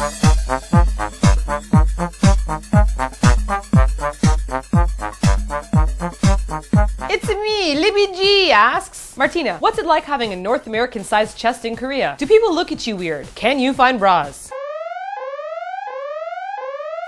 It's me, Libby G asks, Martina, what's it like having a North American-sized chest in Korea? Do people look at you weird? Can you find bras?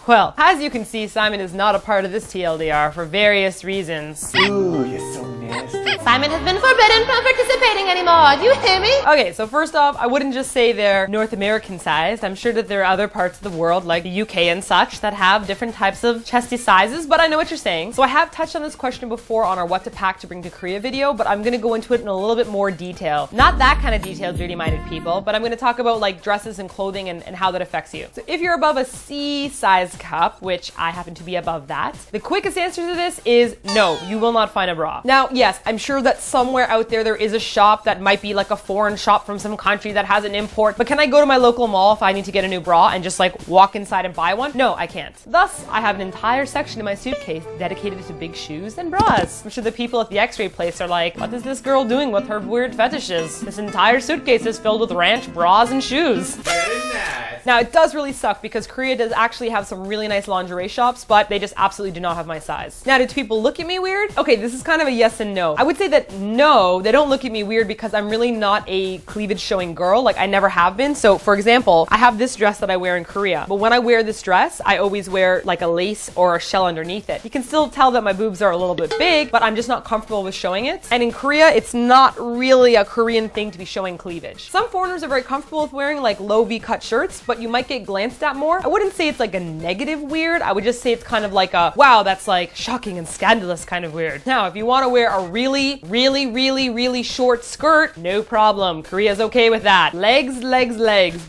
Well, as you can see, Simon is not a part of this TLDR for various reasons. Ooh, you're so nasty. Simon has been forbidden from participating anymore. Do you hear me? Okay, so first off, I wouldn't just say they're North American sized. I'm sure that there are other parts of the world, like the UK and such, that have different types of chesty sizes, but I know what you're saying. So I have touched on this question before on our What to Pack to Bring to Korea video, but I'm gonna go into it in a little bit more detail. Not that kind of detail, dirty-minded people, but I'm gonna talk about like dresses and clothing and how that affects you. So if you're above a C-size cup, which I happen to be above that, the quickest answer to this is no, you will not find a bra. Now, yes, I'm sure that somewhere out there is a shop that might be like a foreign shop from some country that has an import, but can I go to my local mall if I need to get a new bra and just like walk inside and buy one? No, I can't. Thus, I have an entire section in my suitcase dedicated to big shoes and bras. I'm sure the people at the x-ray place are like, what is this girl doing with her weird fetishes? This entire suitcase is filled with ranch, bras, and shoes. Very nice. Now, it does really suck because Korea does actually have some really nice lingerie shops, but they just absolutely do not have my size. Now, do people look at me weird? Okay, this is kind of a yes and no. I would say that no, they don't look at me weird because I'm really not a cleavage showing girl. Like, I never have been. So, for example, I have this dress that I wear in Korea, but when I wear this dress, I always wear like a lace or a shell underneath it. You can still tell that my boobs are a little bit big, but I'm just not comfortable with showing it. And in Korea, it's not really a Korean thing to be showing cleavage. Some foreigners are very comfortable with wearing like low V-cut shirts, but you might get glanced at more. I wouldn't say it's like a negative weird. I would just say it's kind of like a, wow, that's like shocking and scandalous kind of weird. Now, if you want to wear a really short skirt, no problem. Korea's okay with that. Legs.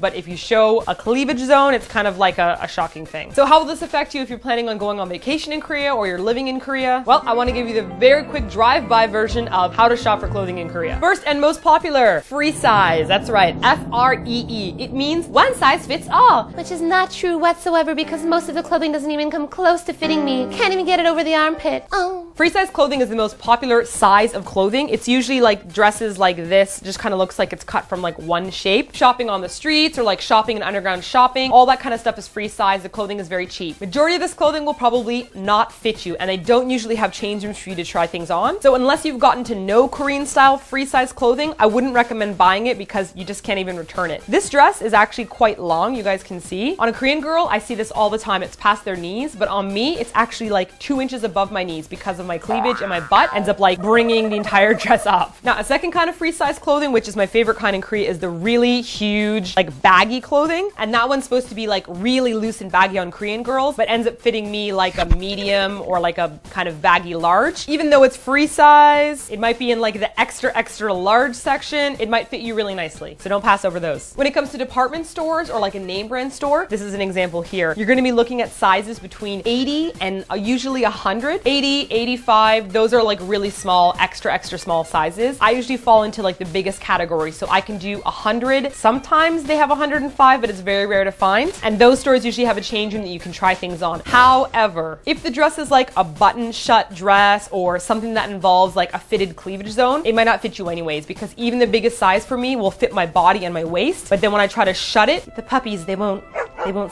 But if you show a cleavage zone, it's kind of like a shocking thing. So how will this affect you if you're planning on going on vacation in Korea or you're living in Korea? Well, I want to give you the very quick drive-by version of how to shop for clothing in Korea. First and most popular, free size. That's right, F-R-E-E. It means one size fits all, which is not true whatsoever because most of the clothing doesn't even come close to fitting me. Can't even get it over the armpit. Oh. Free size clothing is the most popular size of clothing. It's usually like dresses like this, just kind of looks like it's cut from like one shape. Shopping on the streets or like shopping in underground shopping, all that kind of stuff is free size. The clothing is very cheap. Majority of this clothing will probably not fit you, and they don't usually have change rooms for you to try things on. So unless you've gotten to know Korean style free size clothing, I wouldn't recommend buying it because you just can't even return it. This dress is actually quite long, you guys can see. On a Korean girl, I see this all the time. It's past their knees, but on me, it's actually like 2 inches above my knees because of my cleavage, and my butt ends up like bringing the entire dress up. Now, a second kind of free size clothing, which is my favorite kind in Korea, is the really huge, like baggy clothing. And that one's supposed to be like really loose and baggy on Korean girls, but ends up fitting me like a medium or like a kind of baggy large. Even though it's free size, it might be in like the extra large section. It might fit you really nicely. So don't pass over those. When it comes to department stores or like a name brand store, this is an example here. You're gonna be looking at sizes between 80 and usually 100. 80, 85, those are like really small, extra small sizes. I usually fall into like the biggest category, so I can do 100. Sometimes they have 105, but it's very rare to find. And those stores usually have a change room that you can try things on. However, if the dress is like a button shut dress or something that involves like a fitted cleavage zone, it might not fit you anyways, because even the biggest size for me will fit my body and my waist. But then when I try to shut it, the puppies, they won't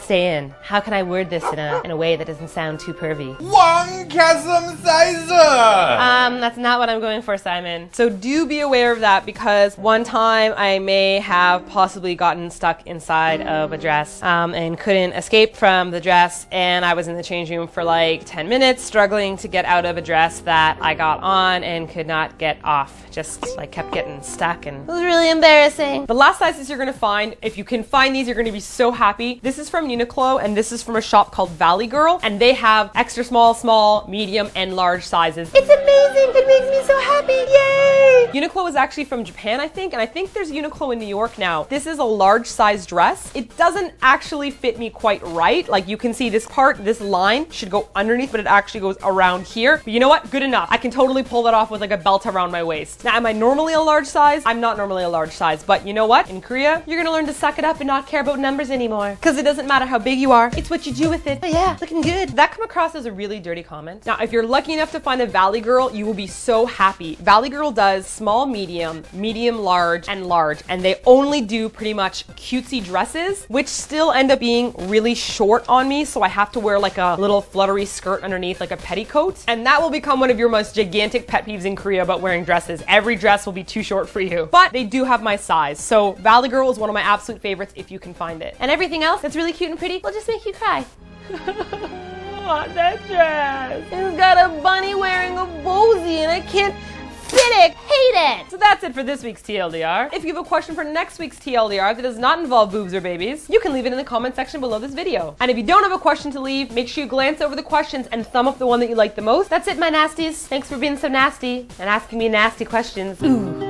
stay in. How can I word this in a way that doesn't sound too pervy? 왕가슴 사이즈! That's not what I'm going for, Simon. So do be aware of that, because one time I may have possibly gotten stuck inside of a dress and couldn't escape from the dress, and I was in the change room for like 10 minutes struggling to get out of a dress that I got on and could not get off. Just like kept getting stuck, and it was really embarrassing. The last sizes you're gonna find, if you can find these, you're gonna be so happy. This is from Uniqlo, and this is from a shop called Valley Girl, and they have extra small, medium, and large sizes. It's amazing! It makes me so happy! Yay! Uniqlo is actually from Japan, I think, and I think there's Uniqlo in New York now. This is a large size dress. It doesn't actually fit me quite right. Like you can see this part, this line should go underneath, but it actually goes around here. But you know what? Good enough. I can totally pull that off with like a belt around my waist. Now, am I normally a large size? I'm not normally a large size, but you know what? In Korea, you're gonna learn to suck it up and not care about numbers anymore, because it doesn't matter how big you are, it's what you do with it. Oh yeah, looking good. That come across as a really dirty comment. Now, if you're lucky enough to find a Valley Girl, you will be so happy. Valley Girl does small, medium, medium, large, and they only do pretty much cutesy dresses, which still end up being really short on me, so I have to wear like a little fluttery skirt underneath, like a petticoat, and that will become one of your most gigantic pet peeves in Korea about wearing dresses. Every dress will be too short for you, but they do have my size, so Valley Girl is one of my absolute favorites if you can find it. And everything else that's really cute and pretty will just make you cry. Oh, that dress. It's got a bunny wearing a boozy and I can't fit it. Hate it. So that's it for this week's TLDR. If you have a question for next week's TLDR that does not involve boobs or babies, you can leave it in the comment section below this video. And if you don't have a question to leave, make sure you glance over the questions and thumb up the one that you like the most. That's it, my nasties. Thanks for being so nasty and asking me nasty questions. Ooh.